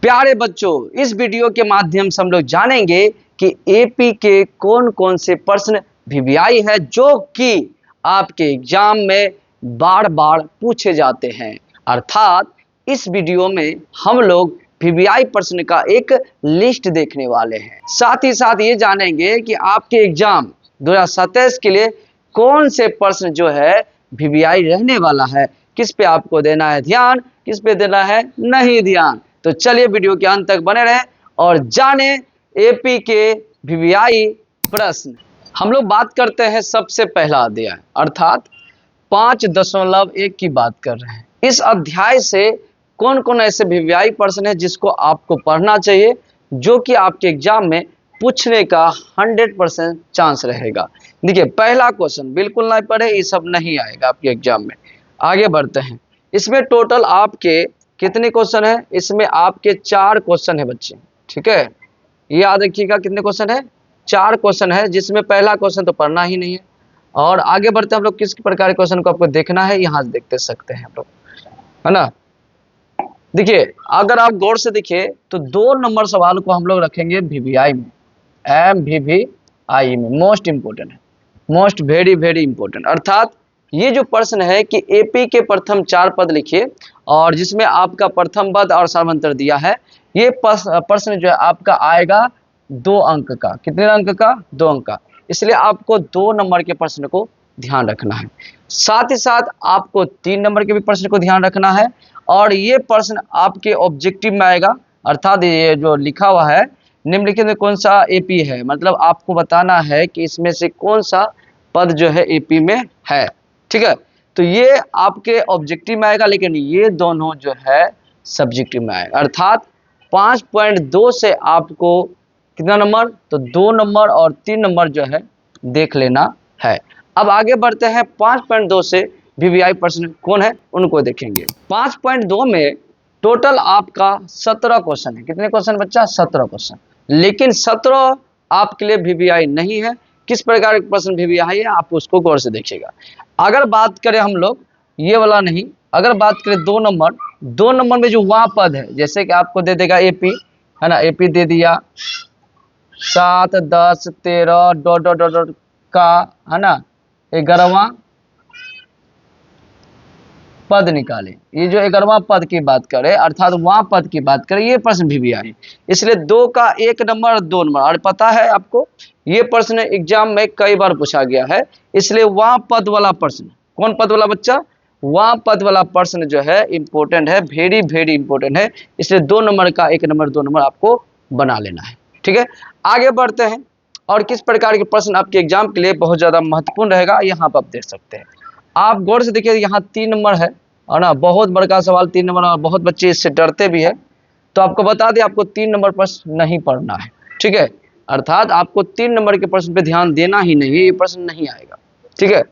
प्यारे बच्चों, इस वीडियो के माध्यम से हम लोग जानेंगे कि एपी के कौन कौन से प्रश्न वीवीआई है जो कि आपके एग्जाम में बार बार पूछे जाते हैं। अर्थात इस वीडियो में हम लोग वीवीआई प्रश्न का एक लिस्ट देखने वाले हैं। साथ ही साथ ये जानेंगे कि आपके एग्जाम 2027 के लिए कौन से प्रश्न जो है वीवीआई रहने वाला है, किस पे आपको देना है ध्यान, किस पे देना है नहीं ध्यान। तो चलिए वीडियो के अंत तक बने रहें और जाने एपी के वीवीआई प्रश्न। हम लोग बात करते हैं सबसे पहला अध्याय अर्थात 5.1 की बात कर रहे हैं। इस अध्याय से कौन कौन ऐसे वीवीआई प्रश्न है जिसको आपको पढ़ना चाहिए, जो कि आपके एग्जाम में पूछने का 100% चांस रहेगा। देखिए, पहला क्वेश्चन बिल्कुल ना पढ़े, ये सब नहीं आएगा आपके एग्जाम में। आगे बढ़ते हैं। इसमें टोटल आपके कितने क्वेश्चन है? इसमें आपके 4 क्वेश्चन है बच्चे, ठीक है। ये याद रखिएगा, कितने क्वेश्चन है? 4 क्वेश्चन है, जिसमें पहला क्वेश्चन तो पढ़ना ही नहीं है। और आगे बढ़ते हैं हम लोग, किस प्रकार के क्वेश्चन को आपको देखना है यहाँ से देखते सकते हैं हम लोग, है ना। देखिए, अगर आप गौर से देखिए तो 2 नंबर सवाल को हम लोग रखेंगे वीवीआई में, MVVI में। मोस्ट इंपोर्टेंट है, मोस्ट वेरी वेरी इंपोर्टेंट। अर्थात ये जो प्रश्न है कि एपी के प्रथम 4 पद लिखिए और जिसमें आपका प्रथम पद और सर्वंतर दिया है। ये प्रश्न जो है आपका आएगा 2 अंक का। कितने अंक का? 2 अंक का। इसलिए आपको 2 नंबर के प्रश्न को ध्यान रखना है। साथ ही साथ आपको 3 नंबर के भी प्रश्न को ध्यान रखना है। और ये प्रश्न आपके ऑब्जेक्टिव में आएगा। अर्थात ये जो लिखा हुआ है निम्नलिखित में कौन सा एपी है, मतलब आपको बताना है कि इसमें से कौन सा पद जो है एपी में है, ठीक है। तो ये आपके ऑब्जेक्टिव में आएगा, लेकिन ये दोनों जो है सब्जेक्टिव में आएगा। अर्थात 5.2 से आपको कितना नंबर? तो 2 नंबर और 3 नंबर जो है देख लेना है। अब आगे बढ़ते हैं। 5.2 से वीवीआई प्रश्न कौन है उनको देखेंगे। 5.2 में टोटल आपका 17 क्वेश्चन है। कितने क्वेश्चन बच्चा? 17 क्वेश्चन। लेकिन 17 आपके लिए वीवीआई नहीं है। किस प्रकार के प्रश्न वीवीआई है आप उसको गौर से देखिएगा। अगर बात करें हम लोग ये वाला नहीं, अगर बात करें 2 नंबर में जो वहाँ पद है, जैसे कि आपको दे देगा एपी, है ना। एपी दे दिया 7, 10, 13 डॉट डॉट डॉट डॉट का, है ना, 11वां पद निकाले। ये जो 11वां पद की बात करें अर्थात वहाँ पद की बात करें, ये प्रश्न वीवीआई। इसलिए 2 का 1 नंबर और 2 नंबर। और पता है आपको ये प्रश्न एग्जाम में कई बार पूछा गया है। इसलिए वहाँ पद वाला प्रश्न, कौन पद वाला बच्चा? वहाँ पद वाला प्रश्न जो है इंपॉर्टेंट है, वेरी वेरी इंपॉर्टेंट है। इसलिए 2 नंबर का 1 नंबर 2 नंबर आपको बना लेना है, ठीक है। आगे बढ़ते हैं। और किस प्रकार के प्रश्न आपके एग्जाम के लिए बहुत ज्यादा महत्वपूर्ण रहेगा यहाँ पर आप देख सकते हैं। आप गौर से देखिए, यहाँ 3 नंबर है और ना, बहुत बड़का सवाल 3 नंबर, और बहुत बच्चे इससे डरते भी है। तो आपको बता दें, आपको 3 नंबर प्रश्न नहीं पढ़ना है, ठीक है। अर्थात आपको 3 नंबर के प्रश्न पे ध्यान देना ही नहीं है, ये प्रश्न नहीं आएगा, ठीक है।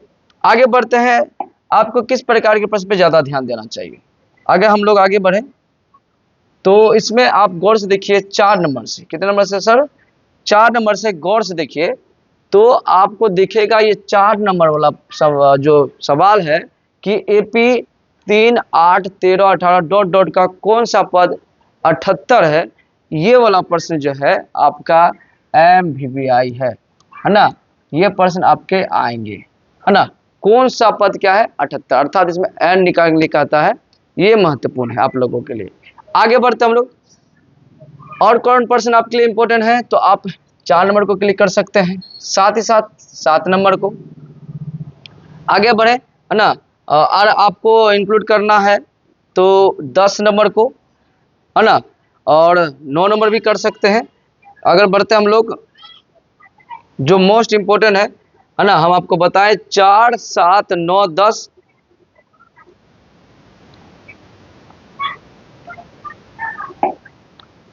आगे बढ़ते हैं। आपको किस प्रकार के प्रश्न पे ज्यादा ध्यान देना चाहिए। अगर हम लोग आगे बढ़े तो इसमें आप गौर से देखिए 4 नंबर से। कितने नंबर से सर? 4 नंबर से गौर से देखिए तो आपको दिखेगा ये 4 नंबर वाला जो सवाल है कि एपी 3, 8, 13, 18 डॉट डॉट का कौन सा पद 78 है। ये वाला प्रश्न जो है आपका MVVI है ना। ये प्रश्न आपके आएंगे, है ना। कौन सा पद क्या है? 78। अर्थात इसमें एन निकालने लिखा आता है। ये महत्वपूर्ण है आप लोगों के लिए। आगे बढ़ते हम लोग। और कौन प्रश्न आपके लिए इंपॉर्टेंट है तो आप 4 नंबर को क्लिक कर सकते हैं, साथ ही साथ 7 नंबर को। आगे बढ़े, है ना। और आपको इंक्लूड करना है तो 10 नंबर को, है ना, और 9 नंबर भी कर सकते हैं। अगर बढ़ते हम लोग, जो मोस्ट इंपोर्टेंट है ना, हम आपको बताएं 4, 7, 9, 10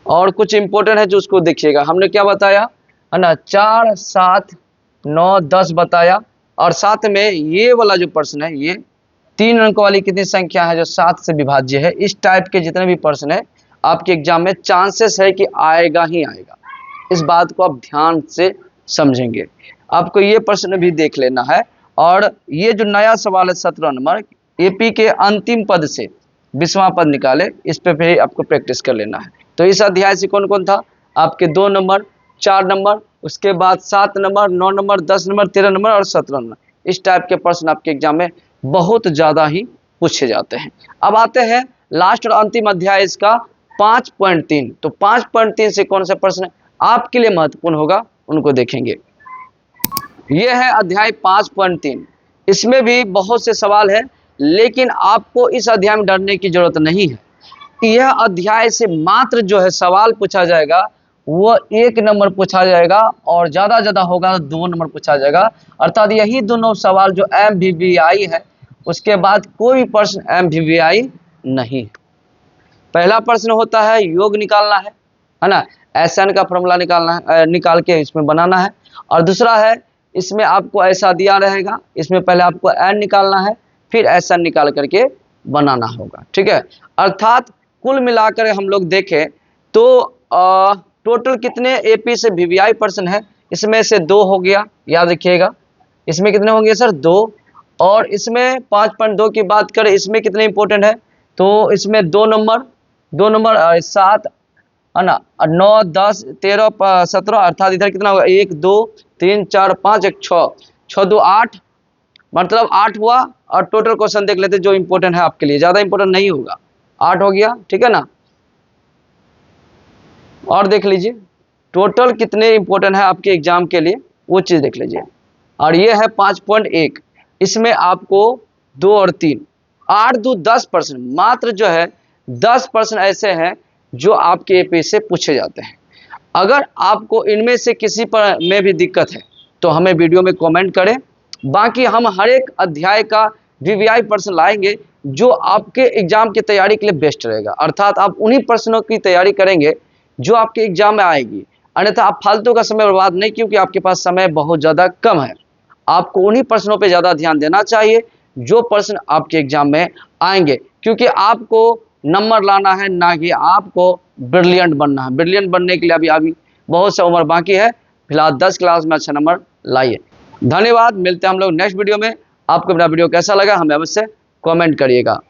और कुछ इंपोर्टेंट है जो उसको देखिएगा। हमने क्या बताया, है ना, 4, 7, 9, 10 बताया। और साथ में ये वाला जो प्रश्न है, ये 3 अंक वाली कितनी संख्या है जो 7 से विभाज्य है। इस टाइप के जितने भी प्रश्न है आपके एग्जाम में चांसेस है कि आएगा ही आएगा। इस बात को आप ध्यान से समझेंगे। आपको ये प्रश्न भी देख लेना है। और ये जो नया सवाल है 17 नंबर, एपी के अंतिम पद से 20वां पद निकाले, इस पे भी आपको प्रैक्टिस कर लेना है। तो इस अध्याय से कौन कौन था? आपके 2 नंबर, 4 नंबर, उसके बाद 7 नंबर, 9 नंबर, 10 नंबर, 13 नंबर और 17 नंबर। इस टाइप के प्रश्न आपके एग्जाम में बहुत ज़्यादा ही पूछे जाते हैं। अब आते हैं लास्ट और अंतिम अध्याय इसका 5.3। तो 5.3 से कौन सा प्रश्न आपके लिए महत्वपूर्ण होगा उनको देखेंगे। यह है अध्याय 5.3। इसमें भी बहुत से सवाल है, लेकिन आपको इस अध्याय में डरने की जरूरत नहीं है। यह अध्याय से मात्र जो है सवाल पूछा जाएगा वो 1 नंबर पूछा जाएगा और ज़्यादा होगा तो 2 नंबर पूछा जाएगा। अर्थात यही दोनों सवाल जो MVVI है, उसके बाद कोई प्रश्न MVVI नहीं। पहला प्रश्न होता है योग निकालना है ना, SN का फॉर्मूला निकालना है, निकाल के इसमें बनाना है। और दूसरा है इसमें आपको ऐसा दिया रहेगा, इसमें पहले आपको N निकालना है, फिर SN निकाल करके बनाना होगा। ठीक है, अर्थात कुल मिलाकर हम लोग देखें तो टोटल कितने AP से VVI प्रश्न है? इसमें से 2 हो गया, याद रखिएगा। इसमें कितने होंगे सर? 2। और इसमें 5.2 की बात करें, इसमें कितने इंपॉर्टेंट है? तो इसमें 2 नंबर 7 है ना, 9 10 13 17, अर्थात इधर कितना होगा? 1 2 3 4 5 1 6 6 2 8, मतलब 8 हुआ। और टोटल क्वेश्चन देख लेते जो इंपॉर्टेंट है आपके लिए, ज़्यादा इंपॉर्टेंट नहीं होगा, 8 हो गया। ठीक है ना, और देख लीजिए टोटल कितने इंपॉर्टेंट है आपके एग्जाम के लिए, वो चीज़ देख लीजिए। और ये है 5.1, इसमें आपको 2 और 3 8 2 10%, मात्र जो है 10% ऐसे हैं जो आपके AP से पूछे जाते हैं। अगर आपको इनमें से किसी पर में भी दिक्कत है तो हमें वीडियो में कमेंट करें। बाकी हम हर एक अध्याय का VVI प्रश्न लाएंगे जो आपके एग्जाम की तैयारी के लिए बेस्ट रहेगा। अर्थात आप उन्हीं प्रश्नों की तैयारी करेंगे जो आपके एग्जाम में आएगी, अन्यथा आप फालतू का समय बर्बाद नहीं, क्योंकि आपके पास समय बहुत ज़्यादा कम है। आपको उन्हीं प्रश्नों पे ज़्यादा ध्यान देना चाहिए जो प्रश्न आपके एग्जाम में आएंगे, क्योंकि आपको नंबर लाना है, ना कि आपको ब्रिलियंट बनना है। ब्रिलियंट बनने के लिए अभी बहुत सा उम्र बाकी है। फिलहाल 10 क्लास में अच्छा नंबर लाइए। धन्यवाद, मिलते हैं हम लोग नेक्स्ट वीडियो में। आपको मेरा वीडियो कैसा लगा हमें अवश्य कमेंट करिएगा।